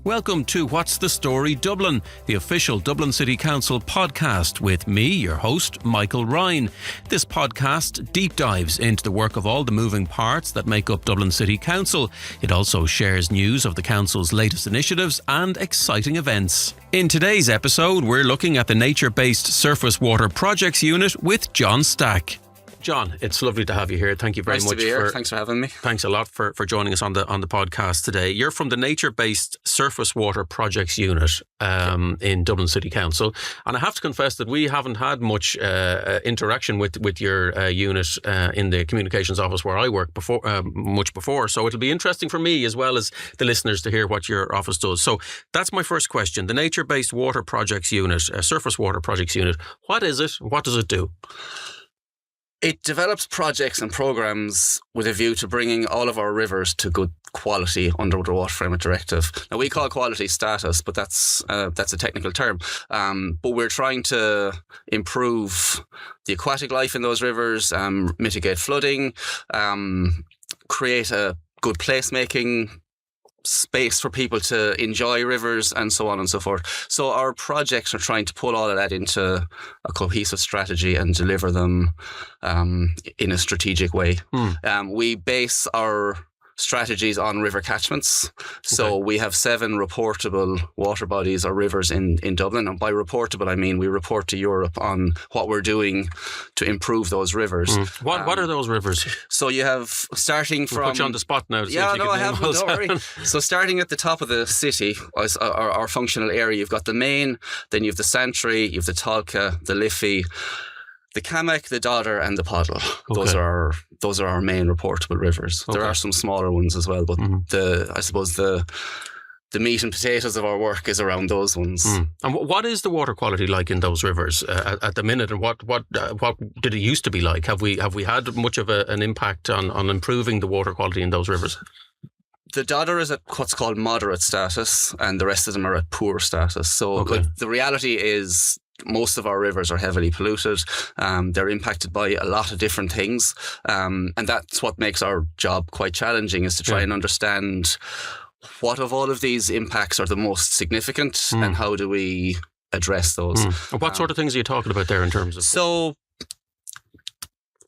Welcome to What's the Story Dublin, the official Dublin City Council podcast with me, your host, Michael Ryan. This podcast deep dives into the work of all the moving parts that make up Dublin City Council. It also shares news of the Council's latest initiatives and exciting events. In today's episode, we're looking at the nature-based Surface Water Projects Unit with John Stack. John, it's lovely to have you here. Thank you very much. Nice to be here. Thanks for having me. Thanks a lot for joining us on the podcast today. You're from the nature-based Surface Water Projects Unit in Dublin City Council, and I have to confess that we haven't had much interaction with your unit in the communications office where I work before. So it'll be interesting for me as well as the listeners to hear what your office does. So that's my first question. The nature-based Water Projects Unit, Surface Water Projects Unit. What is it? What does it do? It develops projects and programs with a view to bringing all of our rivers to good quality under the Water Framework Directive. Now, we call quality status, but that's a technical term. But we're trying to improve the aquatic life in those rivers, mitigate flooding, create a good placemaking space for people to enjoy rivers and so on and so forth. So our projects are trying to pull all of that into a cohesive strategy and deliver them in a strategic way. We base our strategies on river catchments. So we have 7 reportable water bodies or rivers in Dublin. And by reportable, I mean we report to Europe on what we're doing to improve those rivers. What are those rivers? So you have, starting from... We'll put you on the spot now. I haven't, don't worry. So starting at the top of the city, our functional area, you've got the Main, then you have the Santry, you have the Tolka, the Liffey, the Cammack, the Dodder and the Poddle. Those are our main reportable rivers. There are some smaller ones as well, but I suppose the meat and potatoes of our work is around those ones. And what is the water quality like in those rivers at the minute, and what did it used to be like? Have we had much of an impact on improving the water quality in those rivers? The Dodder is at what's called moderate status, and the rest of them are at poor status. So the reality is, most of our rivers are heavily polluted. They're impacted by a lot of different things. And that's what makes our job quite challenging, is to try and understand what of all of these impacts are the most significant and how do we address those. What sort of things are you talking about there in terms of... So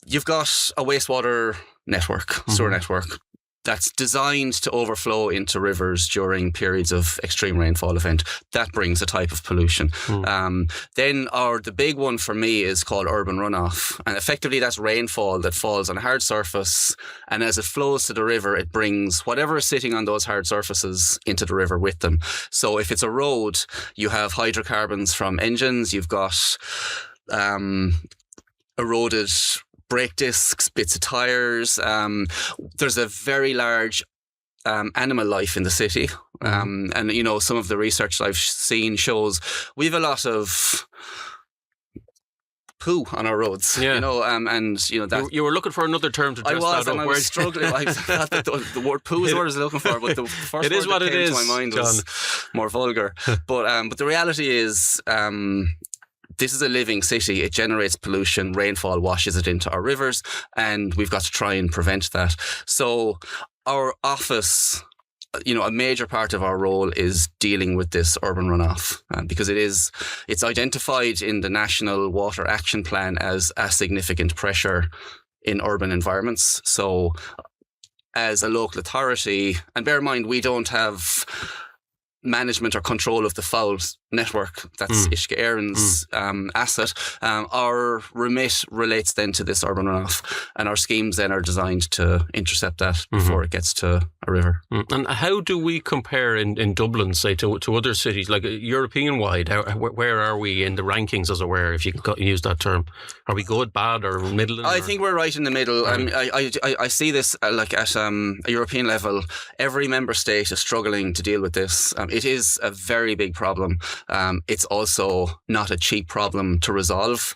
you've got a wastewater network, sewer network, that's designed to overflow into rivers during periods of extreme rainfall event. That brings a type of pollution. Then the big one for me is called urban runoff. And effectively that's rainfall that falls on a hard surface. And as it flows to the river, it brings whatever is sitting on those hard surfaces into the river with them. So if it's a road, you have hydrocarbons from engines. You've got eroded brake discs, bits of tyres. There's a very large animal life in the city. And, some of the research I've seen shows we have a lot of poo on our roads. Yeah. That... You were looking for another term to dress that up. I was struggling. I thought that the word poo is what I was looking for, but the first word that came to my mind was more vulgar. But the reality is... this is a living city. It generates pollution. Rainfall washes it into our rivers, and we've got to try and prevent that. So our office, a major part of our role is dealing with this urban runoff, because it's identified in the National Water Action Plan as a significant pressure in urban environments. So as a local authority, and bear in mind, we don't have management or control of the fouls network. That's Uisce Éireann's asset. Our remit relates then to this urban runoff, and our schemes then are designed to intercept that before it gets to a river. And how do we compare in Dublin, say, to other cities, like European-wide? Where are we in the rankings, as it were, if you can use that term? Are we good, bad, or middle? I think we're right in the middle. I see this like at a European level. Every member state is struggling to deal with this. It is a very big problem. It's also not a cheap problem to resolve.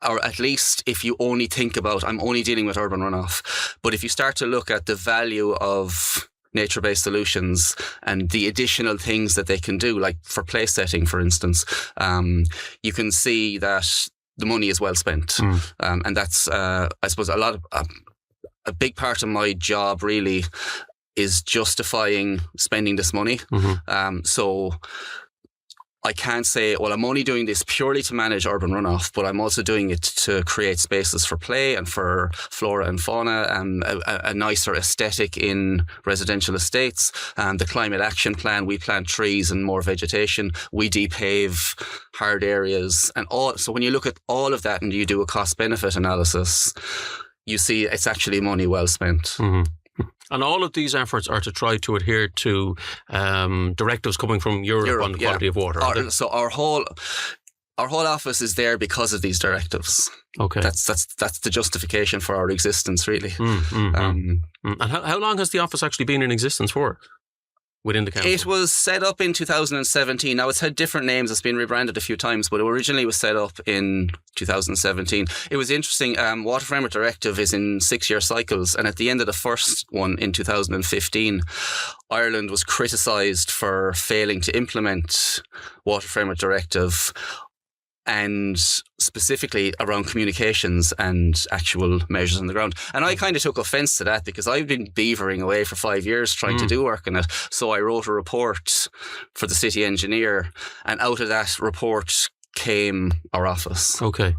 Or at least if you only think about, I'm only dealing with urban runoff. But if you start to look at the value of nature-based solutions and the additional things that they can do, like for place setting, for instance, you can see that the money is well spent. And that's, I suppose, a big part of my job really is justifying spending this money. So I can't say, well, I'm only doing this purely to manage urban runoff, but I'm also doing it to create spaces for play and for flora and fauna, and a nicer aesthetic in residential estates. The climate action plan, we plant trees and more vegetation. We depave hard areas and all. So when you look at all of that and you do a cost benefit analysis, you see it's actually money well spent. And all of these efforts are to try to adhere to directives coming from Europe on the quality of water. So our whole office is there because of these directives. Okay, that's the justification for our existence, really. And how long has the office actually been in existence for? Within the council? It was set up in 2017. Now, it's had different names. It's been rebranded a few times, but it originally was set up in 2017. It was interesting. Water Framework Directive is in 6-year cycles. And at the end of the first one in 2015, Ireland was criticised for failing to implement Water Framework Directive, and specifically around communications and actual measures on the ground. And I kind of took offence to that because I've been beavering away for 5 years trying to do work on it. So I wrote a report for the city engineer, and out of that report came our office. Okay.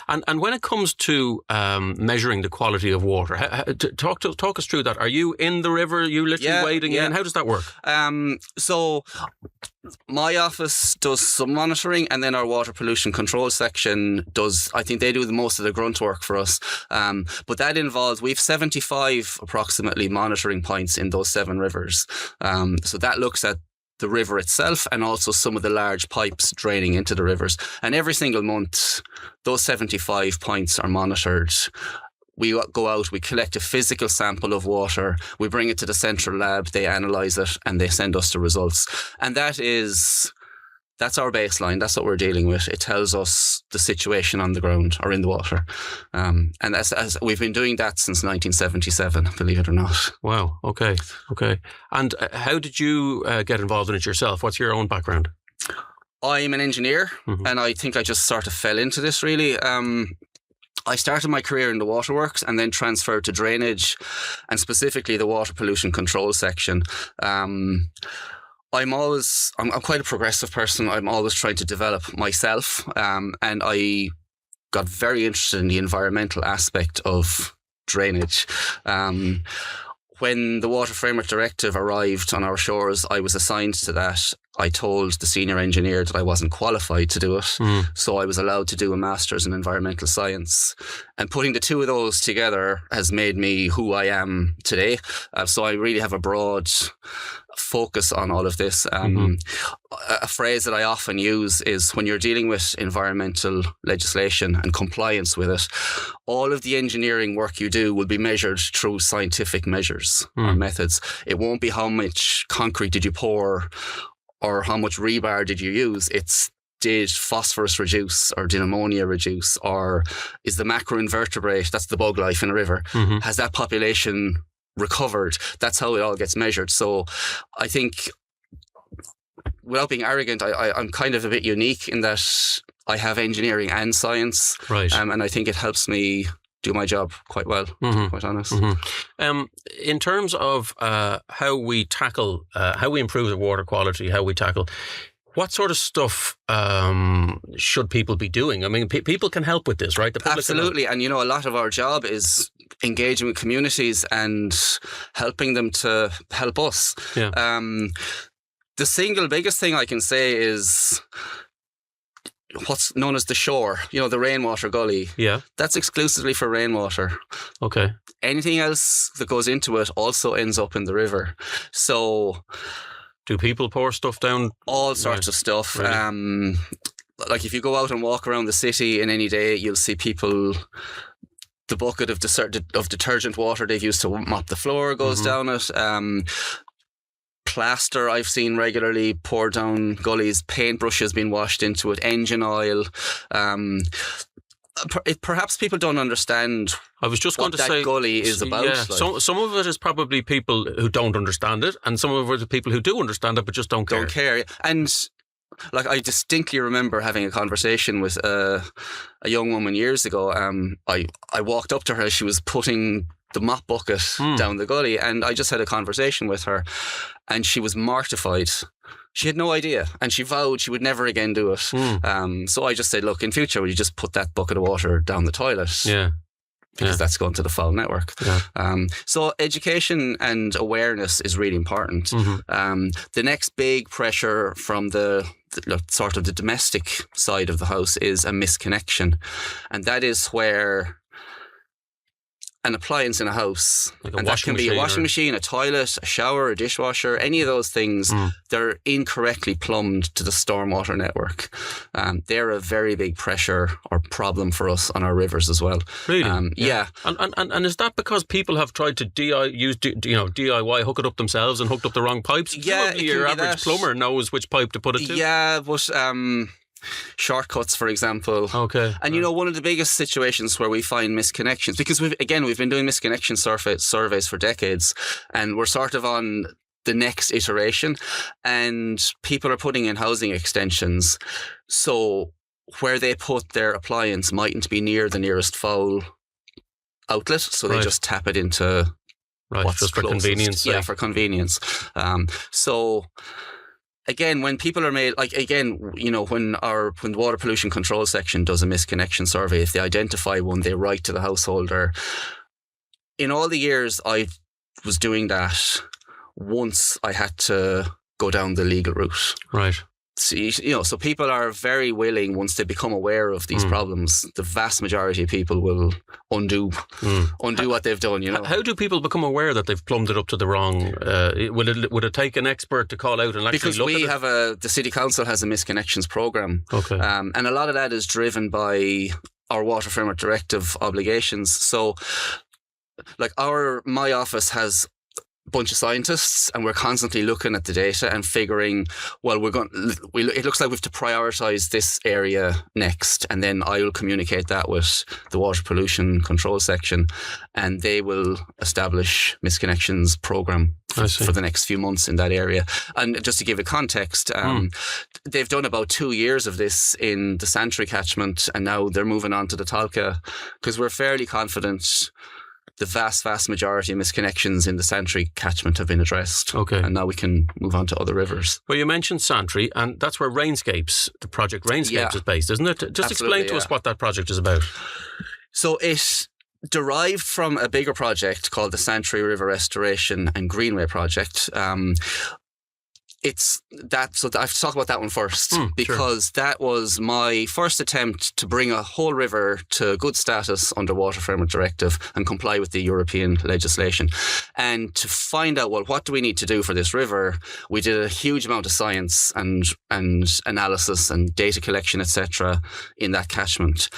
And when it comes to measuring the quality of water, talk us through that. Are you in the river? Are you literally wading in? How does that work? So my office does some monitoring, and then our water pollution control section does, I think they do most of the grunt work for us. But that involves, we've 75 approximately monitoring points in those 7 rivers. So that looks at the river itself and also some of the large pipes draining into the rivers. And every single month, those 75 points are monitored. We go out, we collect a physical sample of water, we bring it to the central lab, they analyse it, and they send us the results. And that's our baseline. That's what we're dealing with. It tells us the situation on the ground or in the water. And as we've been doing that since 1977, believe it or not. Wow. Okay. And how did you get involved in it yourself? What's your own background? I'm an engineer, and I think I just sort of fell into this, really. I started my career in the waterworks and then transferred to drainage, and specifically the water pollution control section. I'm quite a progressive person. I'm always trying to develop myself. And I got very interested in the environmental aspect of drainage. When the Water Framework Directive arrived on our shores, I was assigned to that. I told the senior engineer that I wasn't qualified to do it. So I was allowed to do a master's in environmental science. And putting the two of those together has made me who I am today. So I really have a broad focus on all of this. A phrase that I often use is, when you're dealing with environmental legislation and compliance with it, all of the engineering work you do will be measured through scientific measures or methods. It won't be how much concrete did you pour or how much rebar did you use. It's, did phosphorus reduce, or did ammonia reduce, or is the macroinvertebrate, that's the bug life in a river, has that population recovered? That's how it all gets measured. So I think, without being arrogant, I'm kind of a bit unique in that I have engineering and science. Right. And I think it helps me do my job quite well, to be quite honest. In terms of how we improve the water quality, what sort of stuff should people be doing? I mean, people can help with this, right? Absolutely. And, a lot of our job is engaging with communities and helping them to help us. Yeah. The single biggest thing I can say is what's known as the shore, the rainwater gully. Yeah. That's exclusively for rainwater. Okay. Anything else that goes into it also ends up in the river. So, do people pour stuff down? All sorts of stuff. Really? Like if you go out and walk around the city in any day, you'll see people, the bucket of detergent water they've used to mop the floor goes down it. Plaster I've seen regularly poured down gullies. Paintbrush has been washed into it. Engine oil. Perhaps people don't understand. I was just going to say that gully is about. Yeah, some of it is probably people who don't understand it, and some of it are people who do understand it but just don't care. And I distinctly remember having a conversation with a young woman years ago. I walked up to her as she was putting the mop bucket down the gully. And I just had a conversation with her, and she was mortified. She had no idea, and she vowed she would never again do it. So I just said, look, in future, will you just put that bucket of water down the toilet? Yeah. Because that's going to the foul network. Yeah. So education and awareness is really important. The next big pressure from the sort of the domestic side of the house is a misconnection. And that is where an appliance in a house, like and that can be a washing machine, a toilet, a shower, a dishwasher, any of those things, they're incorrectly plumbed to the stormwater network. They're a very big pressure or problem for us on our rivers as well. Really? Yeah. And is that because people have tried to DIY, hook it up themselves and hooked up the wrong pipes? Yeah, your average plumber knows which pipe to put it to. Yeah, but shortcuts, for example. Okay. And one of the biggest situations where we find misconnections, because we've been doing misconnection surveys for decades, and we're sort of on the next iteration, and people are putting in housing extensions. So where they put their appliance mightn't be near the nearest foul outlet, so they just tap it into what's just for closest. Convenience. Yeah, for convenience. So again, when people are made, when the Water Pollution Control Section does a misconnection survey, if they identify one, they write to the householder. In all the years I was doing that, once I had to go down the legal route. Right. So people are very willing, once they become aware of these problems, the vast majority of people will undo what they've done. How do people become aware that they've plumbed it up to the wrong? Would it take an expert to call out and actually because look at it? Because the City Council has a misconnections programme. Okay. And a lot of that is driven by our Water Framework Directive obligations. So, my office has bunch of scientists, and we're constantly looking at the data and figuring, well, it looks like we have to prioritise this area next, and then I will communicate that with the Water Pollution Control Section, and they will establish misconnections programme for the next few months in that area. And just to give a context, they've done about 2 years of this in the Santry catchment, and now they're moving on to the Talca, because we're fairly confident the vast majority of misconnections in the Santry catchment have been addressed. Okay. And now we can move on to other rivers. Well, you mentioned Santry, and that's where the project Rainscapes is based, isn't it? Just explain to us what that project is about. So it derived from a bigger project called the Santry River Restoration and Greenway Project. So I have to talk about that one first, because that was my first attempt to bring a whole river to good status under Water Framework Directive and comply with the European legislation. And to find out, well, what do we need to do for this river? We did a huge amount of science and analysis and data collection, etc., in that catchment.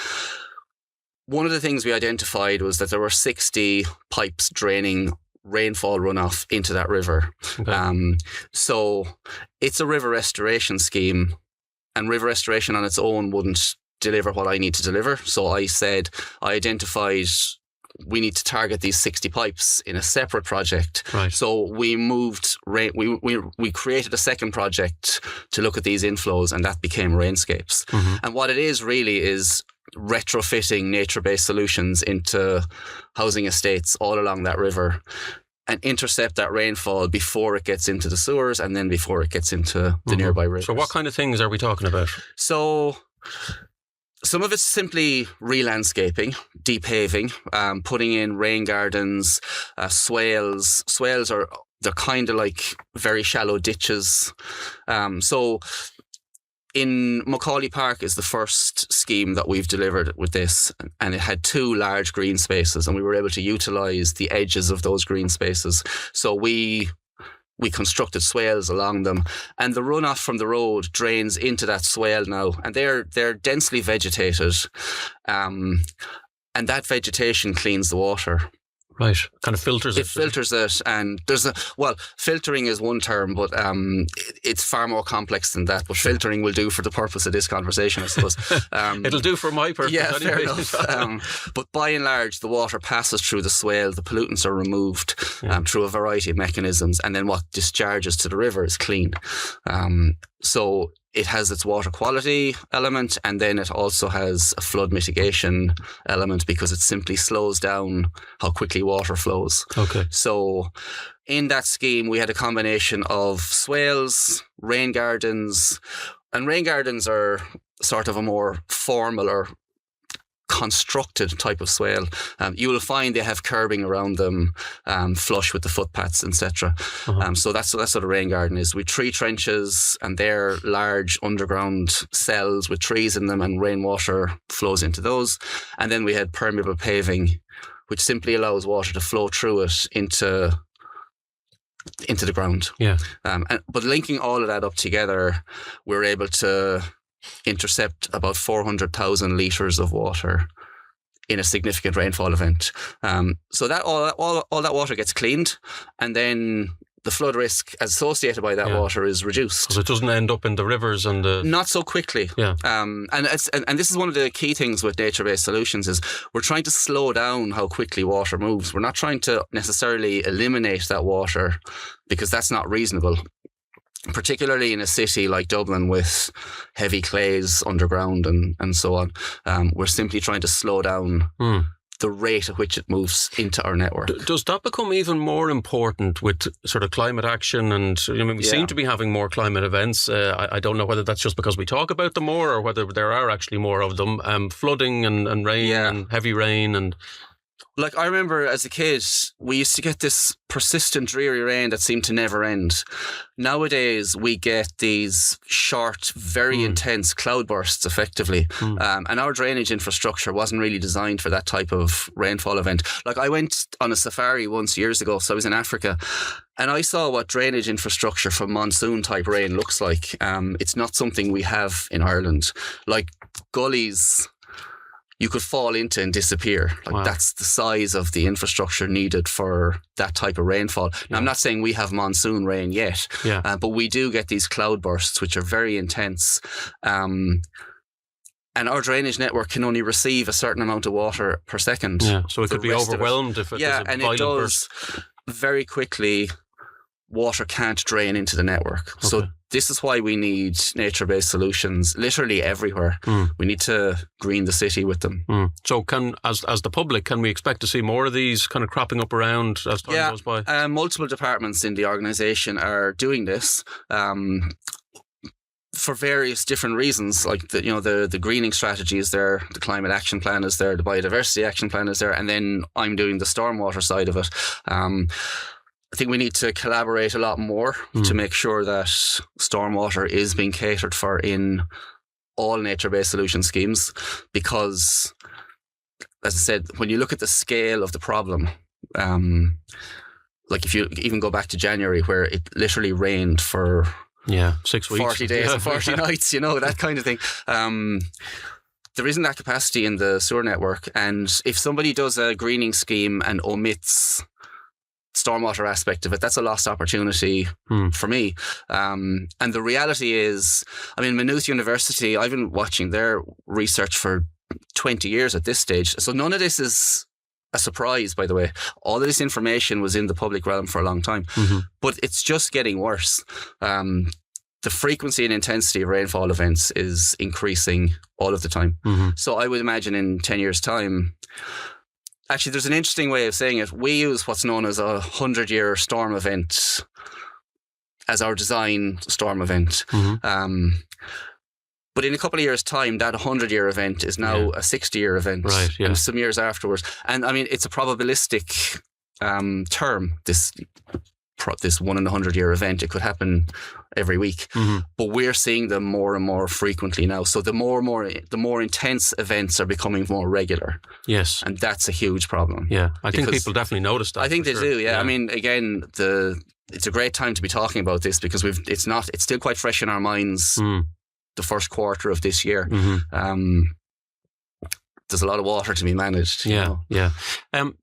One of the things we identified was that there were 60 pipes draining rainfall runoff into that river. Okay. So it's a river restoration scheme, and river restoration on its own wouldn't deliver what I need to deliver. So I identified we need to target these 60 pipes in a separate project. Right. So we moved, we created a second project to look at these inflows, and that became Rainscapes. And what it is really is retrofitting nature-based solutions into housing estates all along that river and intercept that rainfall before it gets into the sewers and then before it gets into the nearby rivers. So what kind of things are we talking about? So some of it's simply re-landscaping, depaving, putting in rain gardens, swales. Swales they're kind of like very shallow ditches. So in Macaulay Park is the first scheme that we've delivered with this, and it had 2 large green spaces, and we were able to utilise the edges of those green spaces. So we constructed swales along them, and the runoff from the road drains into that swale now, and they're densely vegetated, and that vegetation cleans the water. Right, kind of filters it. It filters it, and filtering is one term, but it's far more complex than that. But filtering will do for the purpose of this conversation, I suppose. It'll do for my purpose. Yeah, anyway. fair enough. But by and large, the water passes through the swale. The pollutants are removed through a variety of mechanisms, and then what discharges to the river is clean. So it has its water quality element, and then it also has a flood mitigation element because it simply slows down how quickly water flows. Okay. So in that scheme, we had a combination of swales, rain gardens, and rain gardens are sort of a more formal or constructed type of swale. You will find they have curbing around them, flush with the footpaths, etc. So that's what a rain garden is. With tree trenches, and they're large underground cells with trees in them, and rainwater flows into those. And then we had permeable paving, which simply allows water to flow through it into the ground. Yeah. But linking all of that up together, we're able to intercept about 400,000 litres of water in a significant rainfall event. So that all that water gets cleaned, and then the flood risk associated by that water is reduced. So it doesn't end up in the rivers and the... Not so quickly. Yeah. And this is one of the key things with nature-based solutions is we're trying to slow down how quickly water moves. We're not trying to necessarily eliminate that water, because that's not reasonable. Particularly in a city like Dublin with heavy clays underground and so on. We're simply trying to slow down the rate at which it moves into our network. Does that become even more important with sort of climate action? And we seem to be having more climate events. I don't know whether that's just because we talk about them more, or whether there are actually more of them. Flooding and rain and heavy rain and... Like, I remember as a kid, we used to get this persistent dreary rain that seemed to never end. Nowadays, we get these short, very intense cloudbursts, effectively. And our drainage infrastructure wasn't really designed for that type of rainfall event. Like, I went on a safari once years ago, so I was in Africa, and I saw what drainage infrastructure for monsoon-type rain looks like. It's not something we have in Ireland. Like, gullies... you could fall into and disappear. That's the size of the infrastructure needed for that type of rainfall. Now, I'm not saying we have monsoon rain yet, but we do get these cloudbursts, which are very intense. And our drainage network can only receive a certain amount of water per second. Yeah, so it could be overwhelmed if it is a violent burst. Very quickly, water can't drain into the network. Okay. So this is why we need nature-based solutions literally everywhere. We need to green the city with them. So as the public, can we expect to see more of these kind of cropping up around as time goes by? Multiple departments in the organisation are doing this. For various different reasons, like the greening strategy is there, the climate action plan is there, the biodiversity action plan is there, and then I'm doing the stormwater side of it. I think we need to collaborate a lot more to make sure that stormwater is being catered for in all nature-based solution schemes, because, as I said, when you look at the scale of the problem, like if you even go back to January, where it literally rained for 6 weeks, 40 days and 40 nights, that kind of thing. There isn't that capacity in the sewer network, and if somebody does a greening scheme and omits stormwater aspect of it, that's a lost opportunity for me. And the reality is, Maynooth University, I've been watching their research for 20 years at this stage. So none of this is a surprise, by the way. All of this information was in the public realm for a long time, but it's just getting worse. The frequency and intensity of rainfall events is increasing all of the time. So I would imagine in 10 years' time, actually, there's an interesting way of saying it. We use what's known as a 100-year storm event as our design storm event. But in a couple of years' time, that 100-year event is now a 60-year event, and some years afterwards. And it's a probabilistic term, this 1 in a 100-year event. It could happen every week, but we're seeing them more and more frequently now. So the more intense events are becoming more regular. Yes, and that's a huge problem. Yeah, I think people definitely notice that. I think they do. Yeah, again, it's a great time to be talking about this because it's still quite fresh in our minds. The first quarter of this year. there's a lot of water to be managed. Yeah.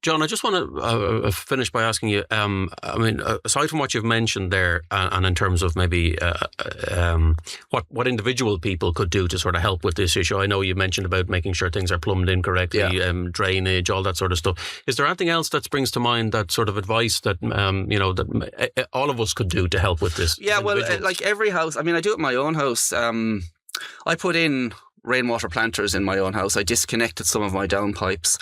John, I just want to finish by asking you, aside from what you've mentioned there, and in terms of maybe what individual people could do to sort of help with this issue, I know you mentioned about making sure things are plumbed in correctly, drainage, all that sort of stuff. Is there anything else that springs to mind, that sort of advice that, that all of us could do to help with this? Yeah, well, like every house, I do it in my own house. I put in rainwater planters in my own house. I disconnected some of my downpipes.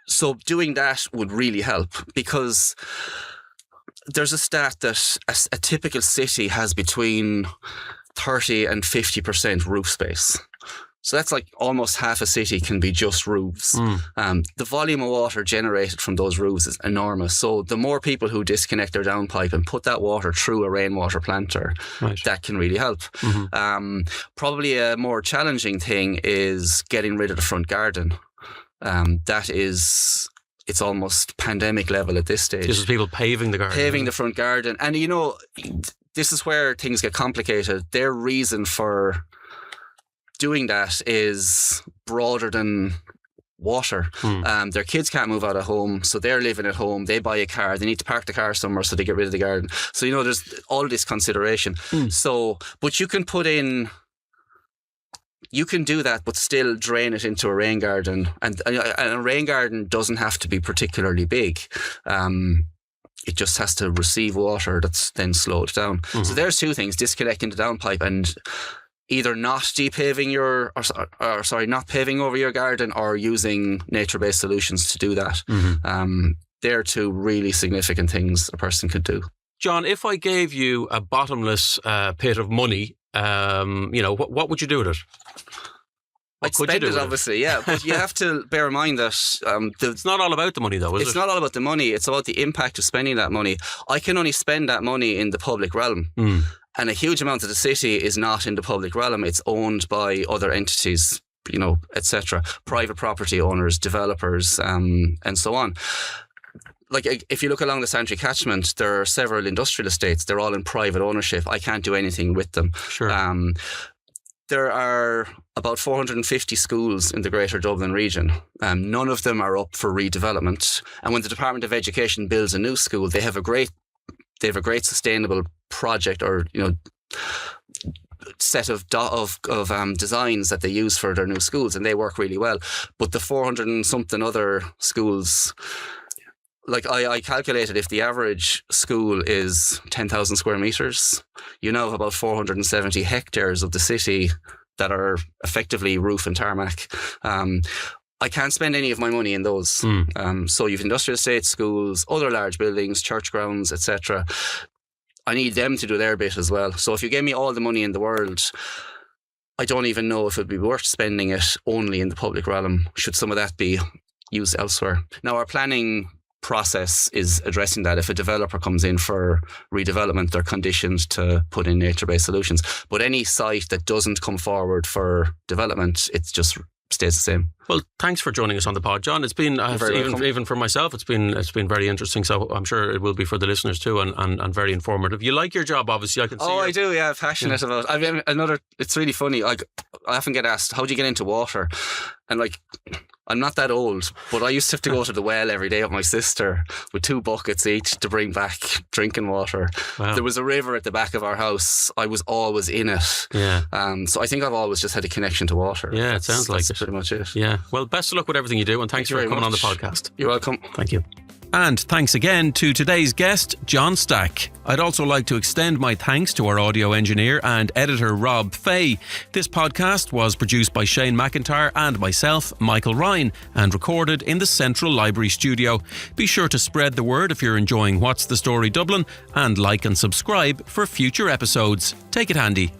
So doing that would really help, because there's a stat that a typical city has between 30 and 50% roof space. So that's like almost half a city can be just roofs. The volume of water generated from those roofs is enormous. So the more people who disconnect their downpipe and put that water through a rainwater planter, that can really help. Probably a more challenging thing is getting rid of the front garden. It's almost pandemic level at this stage. This is people paving the garden. Paving the front garden. And this is where things get complicated. Their reason for doing that is broader than water. Their kids can't move out of home, so they're living at home. They buy a car. They need to park the car somewhere, so they get rid of the garden. So, there's all this consideration. So, but you can do that, but still drain it into a rain garden. And a rain garden doesn't have to be particularly big. It just has to receive water that's then slowed down. So there's two things: disconnecting the downpipe and either not not paving over your garden, or using nature-based solutions to do that. They're two really significant things a person could do. John, if I gave you a bottomless pit of money, what would you do with it? I'd spend it, obviously, yeah. But you have to bear in mind that it's not all about the money, though, is it? It's not all about the money. It's about the impact of spending that money. I can only spend that money in the public realm. And a huge amount of the city is not in the public realm. It's owned by other entities, etc. Private property owners, developers, and so on. Like, if you look along the Santry catchment, there are several industrial estates. They're all in private ownership. I can't do anything with them. Sure. There are about 450 schools in the Greater Dublin region. None of them are up for redevelopment. And when the Department of Education builds a new school, they have a great sustainable project or set of designs that they use for their new schools, and they work really well. But the 400 and something other schools, like I calculated, if the average school is 10,000 square metres, you now have about 470 hectares of the city that are effectively roof and tarmac. I can't spend any of my money in those. So you've industrial estates, schools, other large buildings, church grounds, etc. I need them to do their bit as well. So if you gave me all the money in the world, I don't even know if it'd be worth spending it only in the public realm. Should some of that be used elsewhere? Now, our planning process is addressing that. If a developer comes in for redevelopment, they're conditioned to put in nature-based solutions. But any site that doesn't come forward for development, it just stays the same. Well, thanks for joining us on the pod, John. It's been even for myself, it's been very interesting. So I'm sure it will be for the listeners too, and very informative. You like your job, obviously. I can see. I do. Yeah, passionate about it. It's really funny. I often get asked, "How do you get into water?" And I'm not that old, but I used to have to go to the well every day with my sister with 2 buckets each to bring back drinking water. Wow. There was a river at the back of our house. I was always in it. Yeah. So I think I've always just had a connection to water. Yeah, it sounds like that's pretty much it. Yeah. Well, best of luck with everything you do, and thanks for coming on the podcast. You're welcome. Thank you. And thanks again to today's guest, John Stack. I'd also like to extend my thanks to our audio engineer and editor, Rob Fay. This podcast was produced by Shane McIntyre and myself, Michael Ryan, and recorded in the Central Library studio. Be sure to spread the word if you're enjoying What's the Story Dublin, and like and subscribe for future episodes. Take it handy.